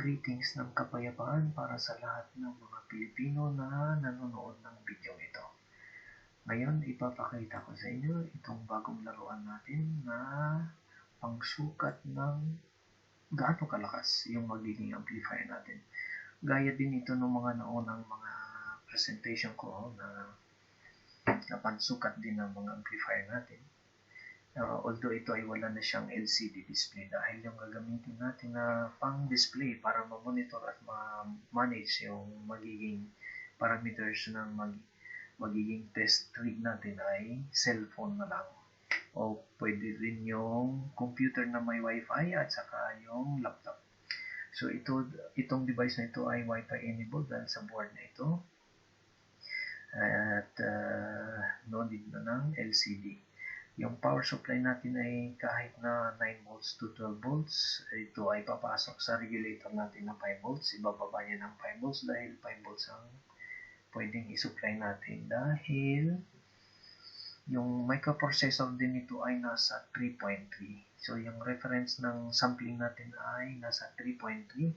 Greetings ng kapayapaan para sa lahat ng mga Pilipino na nanonood ng video ito. Ngayon, ipapakita ko sa inyo itong bagong laruan natin na pangsukat ng gaano kalakas yung magiging amplifier natin. Gaya din ito ng mga naunang mga presentation ko na pansukat din ng mga amplifier natin. Although ito ay wala na siyang LCD display dahil yung gagamitin natin na pang-display para ma-monitor at ma-manage yung magiging parameters ng magiging test rig natin ay cellphone na lang. O pwede rin yung computer na may wifi at saka yung laptop. So itong device na ito ay wifi enabled dahil sa board na ito. At no need na ng LCD. Yung power supply natin ay kahit na 9 volts to 12 volts, ito ay papasok sa regulator natin na 5 volts. Ibababa niya ng 5 volts dahil 5 volts ang pwedeng isupply natin. Dahil yung microprocessor din ito ay nasa 3.3. So yung reference ng sampling natin ay nasa 3.3.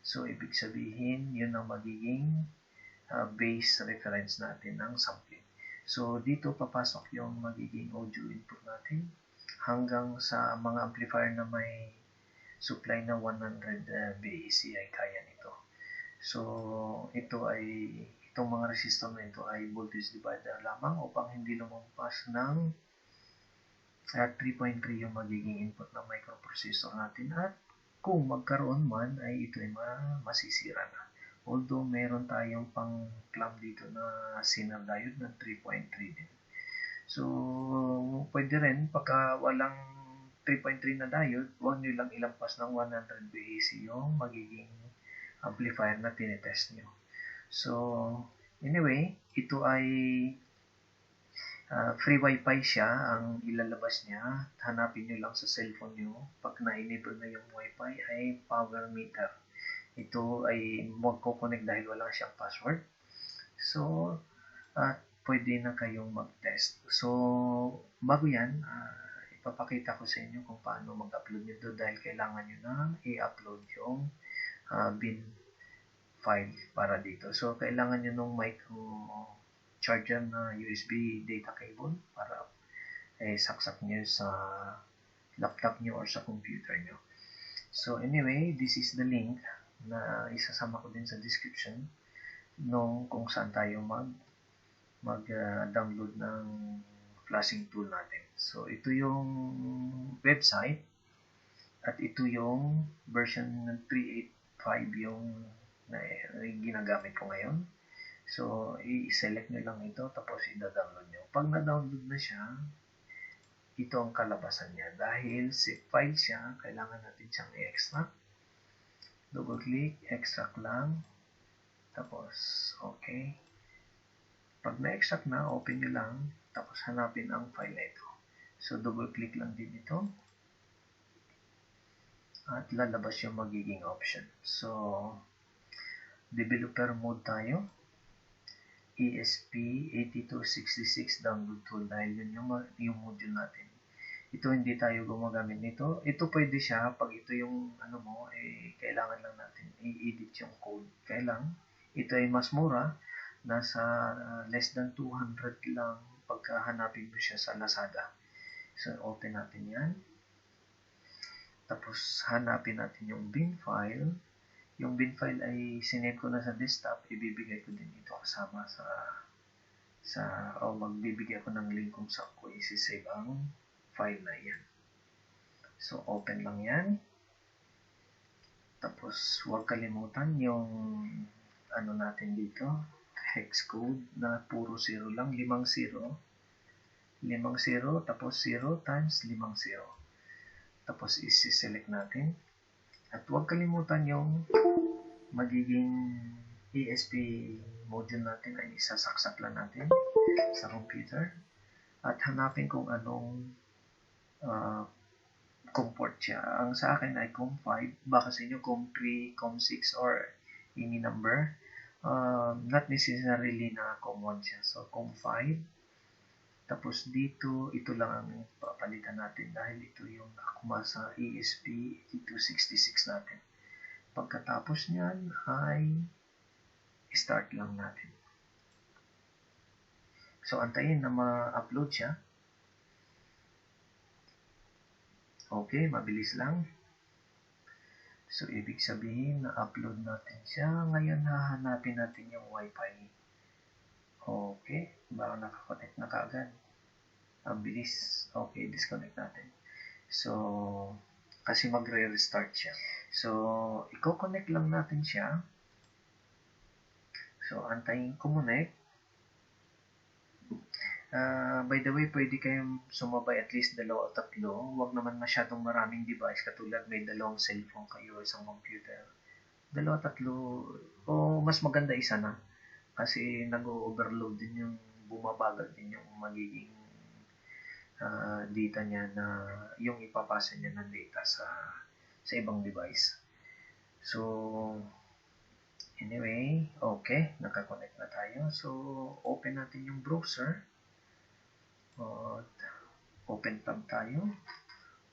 So ibig sabihin, yun ang magiging base reference natin ng sampling. So, dito papasok yung magiging audio input natin hanggang sa mga amplifier na may supply na 100 VAC ay kaya nito. So, itong mga resistor na ito ay voltage divider lamang upang hindi lumampas ng 3.3 yung magiging input ng microprocessor natin at kung magkaroon man ay ito ay masisira na. Although meron tayong pang-clamp dito na Zener diode na 3.3 din. So, pwede rin pagka walang 3.3 na diode, huwag nyo lang ilampas ng 100 VAC yung magiging amplifier na tinetest nyo. So, anyway, ito ay free wifi siya ang ilalabas niya. Hanapin nyo lang sa cellphone nyo. Pag na-enable na yung wifi ay power meter. Ito ay magko-connect dahil wala siyang password. So, pwede na kayong mag-test. So, bago yan, ipapakita ko sa inyo kung paano mag-upload nito dahil kailangan nyo na i-upload yung bin file para dito. So, kailangan nyo nung micro charger na USB data cable para saksak nyo sa laptop nyo or sa computer nyo. So, anyway, this is the link na isasama ko din sa description nung kung saan tayo mag-download ng flashing tool natin. So, ito yung website at ito yung version 3.8.5 yung ginagamit ko ngayon. So, i-select nyo lang ito tapos i-download nyo. Pag na-download na siya, ito ang kalabasan niya. Dahil zip file siya, kailangan natin siyang i-extract. Double click, extract lang. Tapos, okay. Pag na-extract na, open nyo lang. Tapos hanapin ang file na ito. So, double click lang din ito. At lalabas yung magiging option. So, developer mode tayo. ESP8266 download tool dahil yun yung module natin. Ito hindi tayo gumagamit nito. Ito pwede siya pag ito yung kailangan lang natin i-edit yung code. Kailang ito ay mas mura, nasa less than 200 lang pagka hanapin mo siya sa Lazada. So open natin yan. Tapos hanapin natin yung bin file. Yung bin file ay sinave ko na sa desktop, ibibigay ko din ito kasama magbibigay ko ng link kung saan ko isi-save ang file na yan. So, open lang yan. Tapos, huwag kalimutan yung natin dito, hex code na puro 0 lang, 5 0. 5 0, tapos 0 times 5 0. Tapos, isi-select natin. At huwag kalimutan yung magiging ESP module natin ay isasaksak lang natin sa computer. At hanapin kung anong COM port siya. Ang sa akin ay COM5, baka sa inyo COM3, COM6 or any number. Not necessarily na COM1 siya. So COM5. Tapos dito, ito lang ang papalitan natin dahil ito yung akma sa ESP8266 natin. Pagkatapos niyan ay start lang natin. So, antayin na ma-upload siya. Okay, mabilis lang. So, ibig sabihin na upload natin siya. Ngayon, hahanapin natin yung Wi-Fi. Okay, baka nakakonect na kaagad. Ang bilis. Okay, disconnect natin. So, kasi magre-restart siya. So, i-connect lang natin siya. So, antayin connect. By the way, pwede kayong sumabay at least 2 o 3. Huwag naman masyadong maraming device katulad may 2 cellphone kayo, isang computer. 2, 3, o mas maganda isa na. Kasi nag-overload din yung bumabagal din yung magiging data niya na yung ipapasa niya ng data sa ibang device. So, anyway, okay, nakakonect na tayo. So, open natin yung browser. Open tab tayo.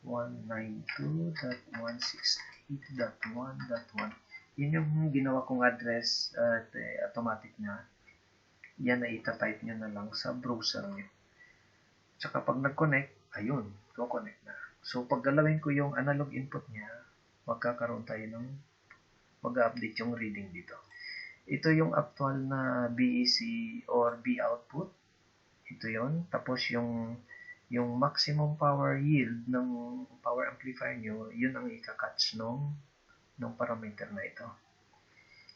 192.168.1.1. Yun yung ginawa kong address at automatic na. Yan na itatype nyo na lang sa browser nyo. Tsaka pag nag-connect, ayun, go-connect na. So, pag galawin ko yung analog input niya, magkakaroon tayo ng mag-update yung reading dito. Ito yung actual na BEC or B output. Ito yon. Tapos yung maximum power yield ng power amplifier nyo, yun ang ika-catch nung parameter na ito.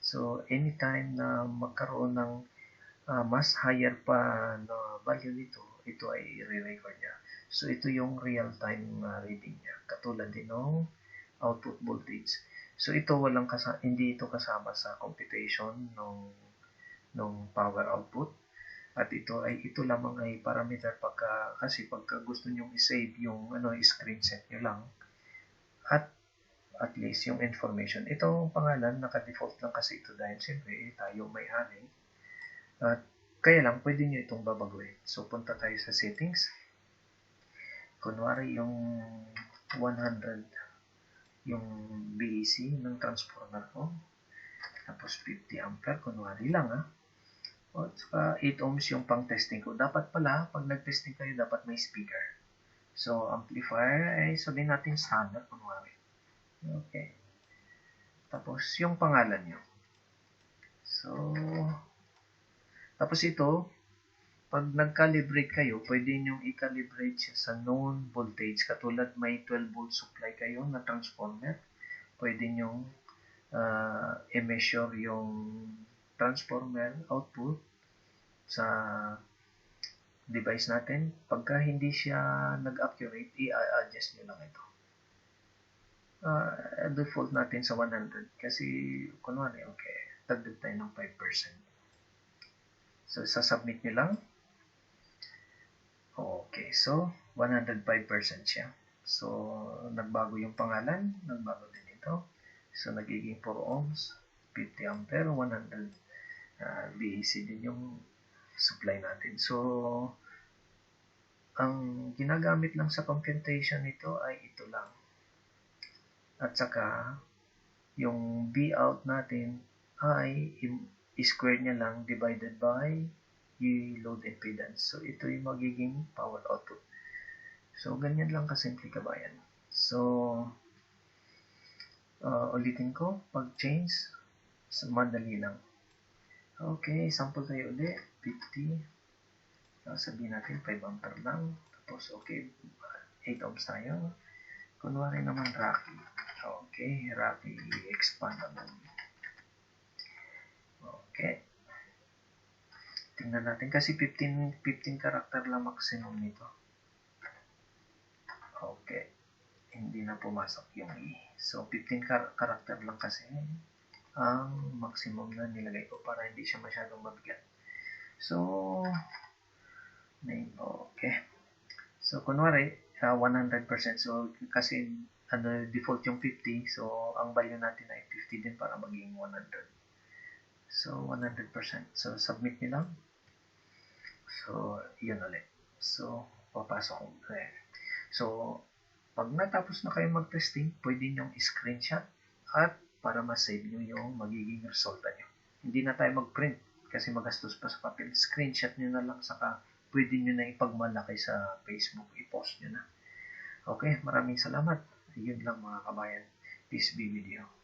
So, anytime na magkaroon ng mas higher pa na value nito, ito ay i-record niya. So, ito yung real-time reading niya. Katulad din ng output voltage. So, ito hindi ito kasama sa computation ng power output. At ito lamang ay parameter kasi pagka gusto nyo i-save yung screenshot nyo lang at least yung information. Itong pangalan naka-default lang kasi ito dahil siyempre tayo may-ari. At kaya lang pwede nyo itong babaguhin. So punta tayo sa settings. Kunwari yung 100 yung BEC ng transformer ko. Tapos 50 ampere kunwari lang at saka 8 ohms yung pang-testing ko. Dapat pala, pag nag-testing kayo, dapat may speaker. So, amplifier ay sabihin natin standard, kunwari. Okay. Tapos, yung pangalan nyo. So, tapos ito, pag nag-calibrate kayo, pwede nyo i-calibrate siya sa known voltage. Katulad may 12 volt supply kayo na transformer. Pwede nyo i-measure yung transformer output sa device natin. Pagka hindi siya nag-accurate, i-adjust nyo lang ito. Default natin sa 100 kasi kunwari, okay, dagdag tayo ng 5%. So, sasubmit nyo lang. Okay, so 105% siya. So, nagbago yung pangalan, nagbago din ito. So, nagiging 4 ohms, 50 ampere, 100 BEC din yung supply natin. So, ang ginagamit lang sa computation nito ay ito lang. At saka, yung B out natin ay square niya lang divided by yung load impedance. So, ito yung magiging power output. So, ganyan lang kasimple kabayan. So, ulitin ko, pag-change, madali lang. Okay, sample tayo ulit. 50. Sabihin natin 5 ampere lang. Tapos, okay, 8 ohms tayo. Kunwari naman Rocky. Okay, Rocky expand naman. Okay. Tingnan natin kasi 15 karakter lang maximum nito. Okay. Hindi na pumasok yung E. So, 15 karakter lang kasi ang maximum na nilagay ko para hindi siya masyadong mabigat. So, okay. So, kunwari, 100%. So, kasi default yung 50. So, ang value natin ay 50 din para maging 100. So, 100%. So, submit nyo lang. So, yun ulit. So, papasok ulit. So, pag natapos na kayo mag-testing, pwede nyong screenshot at para ma-save nyo yung magiging resulta nyo. Hindi na tayo mag-print kasi magastos pa sa papel. Screenshot nyo na lang, saka pwede nyo na ipagmalaki sa Facebook, i-post nyo na. Okay, maraming salamat. Yun lang mga kabayan. Peace be with you.